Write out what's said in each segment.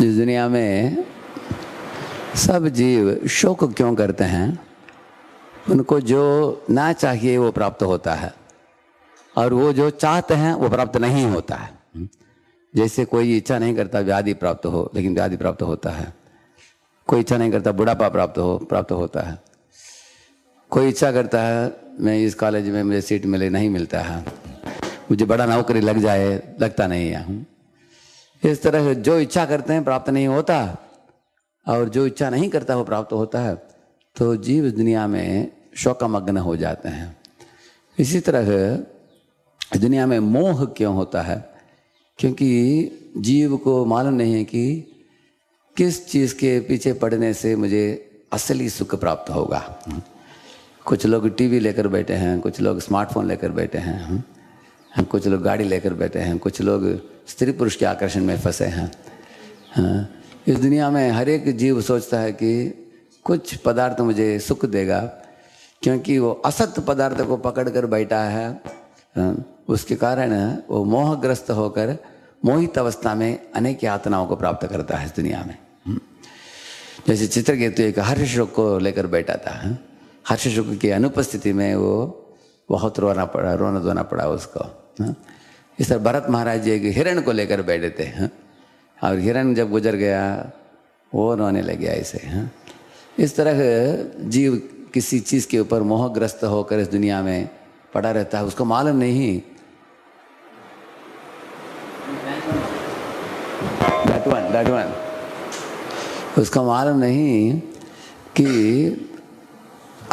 इस दुनिया में सब जीव शोक क्यों करते हैं? उनको जो ना चाहिए वो प्राप्त होता है और वो जो चाहते हैं वो प्राप्त नहीं होता है। जैसे कोई इच्छा नहीं करता व्याधि प्राप्त हो, लेकिन व्याधि प्राप्त होता है। कोई इच्छा नहीं करता बुढ़ापा प्राप्त होता है। कोई इच्छा करता है मैं इस कॉलेज में मुझे सीट मिले, नहीं मिलता है। मुझे बड़ा नौकरी लग जाए, लगता नहीं है। इस तरह जो इच्छा करते हैं प्राप्त नहीं होता और जो इच्छा नहीं करता वो प्राप्त होता है। तो जीव इस दुनिया में शोकमग्न हो जाते हैं। इसी तरह दुनिया में मोह क्यों होता है? क्योंकि जीव को मालूम नहीं है कि किस चीज़ के पीछे पड़ने से मुझे असली सुख प्राप्त होगा। कुछ लोग टीवी लेकर बैठे हैं, कुछ लोग स्मार्टफोन लेकर बैठे हैं, कुछ लोग गाड़ी लेकर बैठे हैं, कुछ लोग स्त्री पुरुष के आकर्षण में फंसे हैं। इस दुनिया में हर एक जीव सोचता है कि कुछ पदार्थ मुझे सुख देगा, क्योंकि वो असत पदार्थ को पकड़कर बैठा है। उसके कारण वो मोहग्रस्त होकर मोहित अवस्था में अनेक यातनाओं को प्राप्त करता है इस दुनिया में। जैसे चित्रकेतु एक हर्ष शोक को लेकर बैठा था। हर्ष शोक की अनुपस्थिति में वो बहुत रोना धोना पड़ा उसको। इस तरह भरत महाराज जी एक हिरण को लेकर बैठे थे और हिरण जब गुजर गया वो रोने लग गया ऐसे। इस तरह जीव किसी चीज़ के ऊपर मोहग्रस्त होकर इस दुनिया में पड़ा रहता है। उसको मालूम नहीं that one उसको मालूम नहीं कि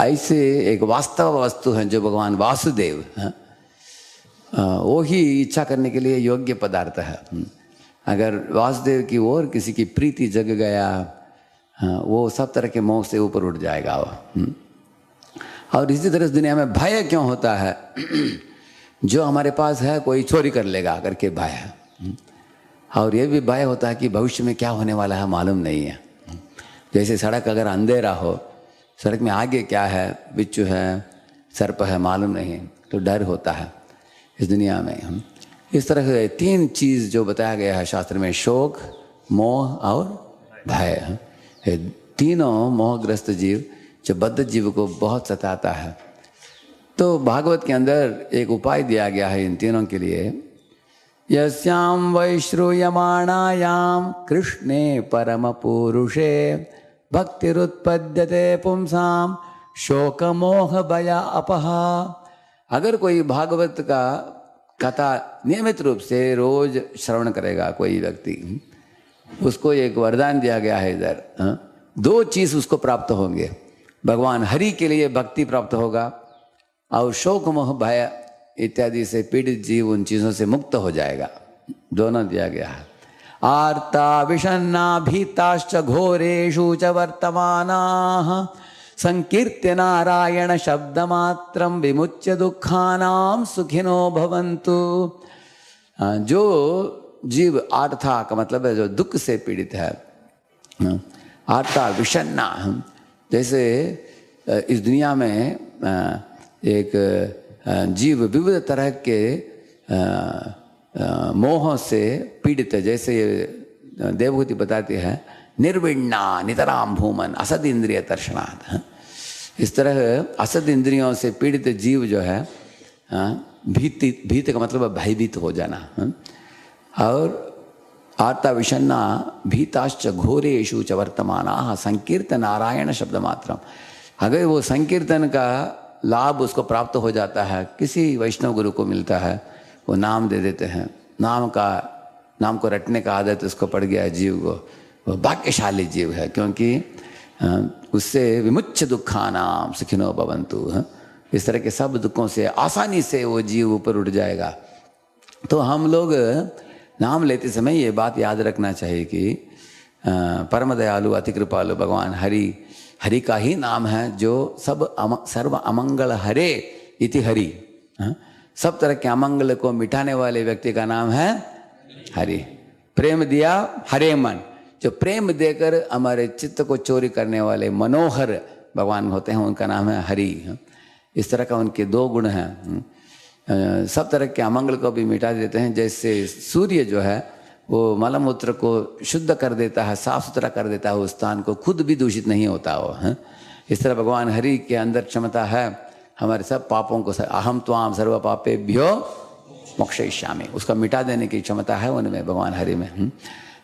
ऐसे एक वास्तव वस्तु है जो भगवान वासुदेव वो ही इच्छा करने के लिए योग्य पदार्थ है। अगर वासुदेव की ओर किसी की प्रीति जग गया वो सब तरह के मोह से ऊपर उठ जाएगा वो। और इसी तरह इस दुनिया में भय क्यों होता है? जो हमारे पास है कोई चोरी कर लेगा करके भय है। और ये भी भय होता है कि भविष्य में क्या होने वाला है मालूम नहीं है। जैसे सड़क अगर अंधेरा हो, सड़क में आगे क्या है, बिच्छू है, सर्प है, मालूम नहीं, तो डर होता है इस दुनिया में। इस तरह से तीन चीज़ जो बताया गया है शास्त्र में, शोक, मोह और भय, तीनों मोहग्रस्त जीव जो बद्ध जीव को बहुत सताता है। तो भागवत के अंदर एक उपाय दिया गया है इन तीनों के लिए। यस्याम वैश्रूयमाणायाम कृष्णे परम पुरुषे भक्तिरुत्पद्यते पुंसाम शोक मोह भय अपहा। अगर कोई भागवत का कथा नियमित रूप से रोज श्रवण करेगा कोई व्यक्ति, उसको एक वरदान दिया गया है इधर। दो चीज़ उसको प्राप्त होंगे। भगवान हरि के लिए भक्ति प्राप्त होगा और शोक मोह भय इत्यादि से पीड़ित जीव उन चीज़ों से मुक्त हो जाएगा। दोनों दिया गया है। आर्ता विषन्ना भीताश्च घोरेषु च वर्तमानाः संकीर्त्य नारायण शब्दमात्रं विमुच्य दुःखानां सुखिनो भवन्तु। जो जीव आर्था का मतलब है जो दुख से पीड़ित है, आर्ता विषन्ना, जैसे इस दुनिया में एक जीव विविध तरह के मोह से पीड़ित है। जैसे देवहूति बताती है, निर्विण्णा नितराम भूमन असद इंद्रिय दर्शनात्। इस तरह असद इंद्रियों से पीड़ित जीव जो है, भीति का मतलब भयभीत हो जाना। और आर्ता विषन्ना भीताश्च घोरेषु च वर्तमानाः संकीर्तन नारायण शब्द मात्रम। अगर वो संकीर्तन का लाभ उसको प्राप्त हो जाता है, किसी वैष्णव गुरु को मिलता है, वो नाम दे देते हैं, नाम को रटने का आदत उसको पड़ गया है जीव को, वो भाग्यशाली जीव है, क्योंकि उससे विमुच्य दुःखानां सुखिनो भवन्तु। इस तरह के सब दुखों से आसानी से वो जीव ऊपर उठ जाएगा। तो हम लोग नाम लेते समय ये बात याद रखना चाहिए कि परम दयालु अति कृपालु भगवान हरि का ही नाम है जो सर्व अमंगल हरे इति हरि। सब तरह के अमंगल को मिटाने वाले व्यक्ति का नाम है हरि। प्रेम दिया हरे मन, जो प्रेम देकर हमारे चित्त को चोरी करने वाले मनोहर भगवान होते हैं, उनका नाम है हरि। इस तरह का उनके दो गुण हैं। सब तरह के अमंगल को भी मिटा देते हैं। जैसे सूर्य जो है वो मलमूत्र को शुद्ध कर देता है, साफ सुथरा कर देता है उस स्थान को, खुद भी दूषित नहीं होता वो है। इस तरह भगवान हरि के अंदर क्षमता है हमारे सब पापों को, अहम त्वाम सर्व पापेभ्यो मोक्षयिष्यामि, उसका मिटा देने की क्षमता है उनमें, भगवान हरि में।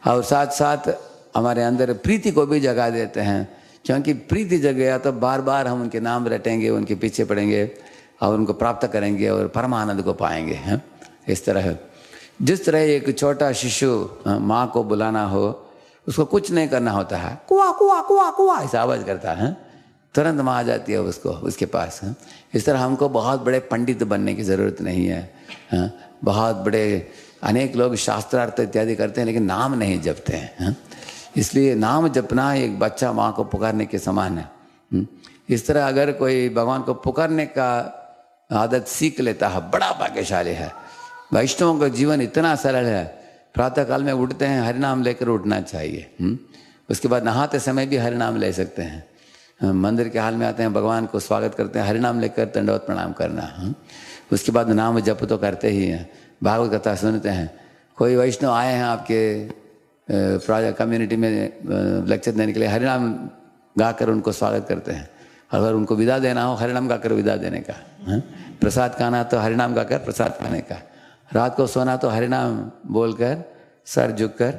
और साथ साथ हमारे अंदर प्रीति को भी जगा देते हैं, क्योंकि प्रीति जग गया तो बार बार हम उनके नाम रटेंगे, उनके पीछे पड़ेंगे और उनको प्राप्त करेंगे और परमानंद को पाएंगे हैं। इस तरह जिस तरह एक छोटा शिशु माँ को बुलाना हो, उसको कुछ नहीं करना होता है, कुआ कुआ कुआ कुआ ऐसा आवाज़ करता है, तुरंत माँ आ जाती है उसको, उसके पास है। इस तरह हमको बहुत बड़े पंडित बनने की ज़रूरत नहीं है। बहुत बड़े अनेक लोग शास्त्रार्थ इत्यादि करते हैं लेकिन नाम नहीं जपते हैं। इसलिए नाम जपना एक बच्चा माँ को पुकारने के समान है। इस तरह अगर कोई भगवान को पुकारने का आदत सीख लेता है, बड़ा भाग्यशाली है। वैष्णवों का जीवन इतना सरल है, प्रातः काल में उठते हैं हरिनाम लेकर उठना चाहिए। उसके बाद नहाते समय भी हरिनाम ले सकते हैं। मंदिर के हाल में आते हैं, भगवान को स्वागत करते हैं, हरिनाम लेकर दंडवत प्रणाम करना। उसके बाद नाम जप तो करते ही हैं, भागवत कथा सुनते हैं। कोई वैष्णव आए हैं आपके प्रोजेक्ट कम्युनिटी में लेक्चर देने के लिए, हरिनाम गाकर उनको स्वागत करते हैं। अगर उनको विदा देना हो, हरिनाम गाकर विदा देने का। प्रसाद खाना तो हरिनाम गाकर प्रसाद खाने का। रात को सोना तो हरिनाम बोलकर सर झुककर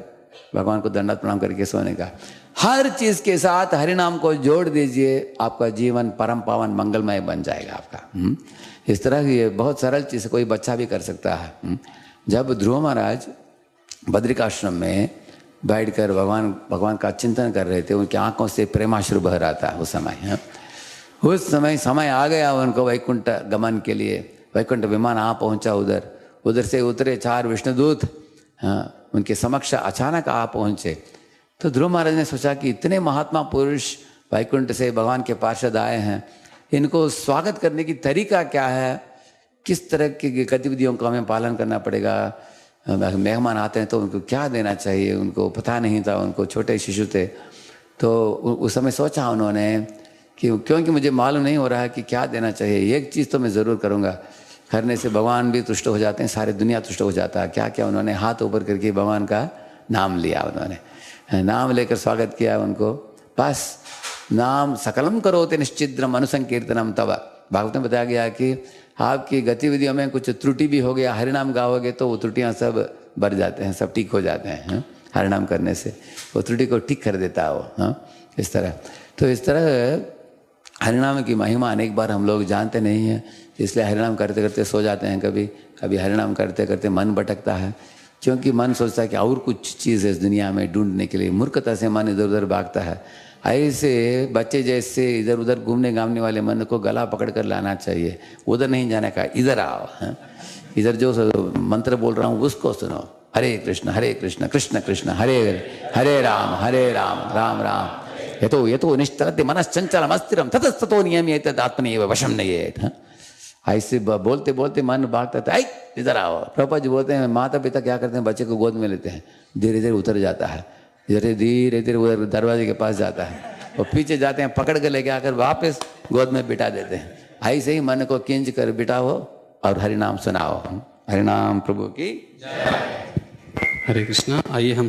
भगवान को दंडवत प्रणाम करके सोने का। हर चीज़ के साथ हरिनाम को जोड़ दीजिए, आपका जीवन परम पावन मंगलमय बन जाएगा आपका। इस तरह की ये बहुत सरल चीज़ कोई बच्चा भी कर सकता है। जब ध्रुव महाराज बद्रिकाश्रम में बैठकर भगवान का चिंतन कर रहे थे, उनकी आंखों से प्रेमाश्रु बह रहा था उस समय आ गया उनको वैकुंठ गमन के लिए। वैकुंठ विमान आ पहुंचा, उधर से उतरे 4 विष्णुदूत, उनके समक्ष अचानक आ पहुंचे। तो ध्रुव महाराज ने सोचा कि इतने महात्मा पुरुष वैकुंठ से भगवान के पार्षद आए हैं, इनको स्वागत करने की तरीका क्या है, किस तरह की गतिविधियों का हमें पालन करना पड़ेगा। मेहमान आते हैं तो उनको क्या देना चाहिए, उनको पता नहीं था, उनको छोटे शिशु थे। तो उस समय सोचा उन्होंने कि क्योंकि मुझे मालूम नहीं हो रहा है कि क्या देना चाहिए, एक चीज़ तो मैं ज़रूर करूँगा, करने से भगवान भी तुष्ट हो जाते हैं, सारी दुनिया तुष्ट हो जाता है। क्या क्या उन्होंने हाथ ऊपर करके भगवान का नाम लिया, उन्होंने नाम लेकर स्वागत किया उनको। बस नाम सकलम करोते निश्चिद्रम अनुसंकीर्तनम तव। भागवत में बताया गया कि आपकी गतिविधियों में कुछ त्रुटि भी हो गया, हरिनाम गाओगे तो वो त्रुटियाँ सब भर जाते हैं, सब ठीक हो जाते हैं। हरिनाम करने से वो त्रुटि को ठीक कर देता है वो। इस तरह तो इस तरह हरिनाम की महिमा अनेक बार हम लोग जानते नहीं हैं, इसलिए हरिनाम करते करते सो जाते हैं। कभी हरिनाम करते करते मन भटकता है, क्योंकि मन सोचता है कि और कुछ चीज़ है इस दुनिया में ढूंढने के लिए। मूर्खता से मन इधर उधर भागता है। ऐसे बच्चे जैसे इधर उधर घूमने घामने वाले मन को गला पकड़ कर लाना चाहिए। उधर नहीं जाने का, इधर आओ। इधर जो मंत्र बोल रहा हूँ उसको सुनो। हरे कृष्ण कृष्ण कृष्ण हरे हरे राम राम राम यतो निश्चलते मनश्चंचलम अस्थिरम ततस्ततो नियम्येत आत्मनेव वशम नयेत। ऐसे बोलते बोलते मन भागता था, इधर आओ। प्रभुपाद जी बोलते हैं माता पिता क्या करते हैं, बच्चे को गोद में लेते हैं, धीरे धीरे उतर जाता है, धीरे धीरे उधर दरवाजे के पास जाता है, और पीछे जाते हैं पकड़ के लेके आकर वापस गोद में बिठा देते हैं। ऐसे ही मन को खींच कर बिठाओ और हरिनाम सुनाओ। हरिनाम प्रभु की जय। हरे कृष्णा। आइए हम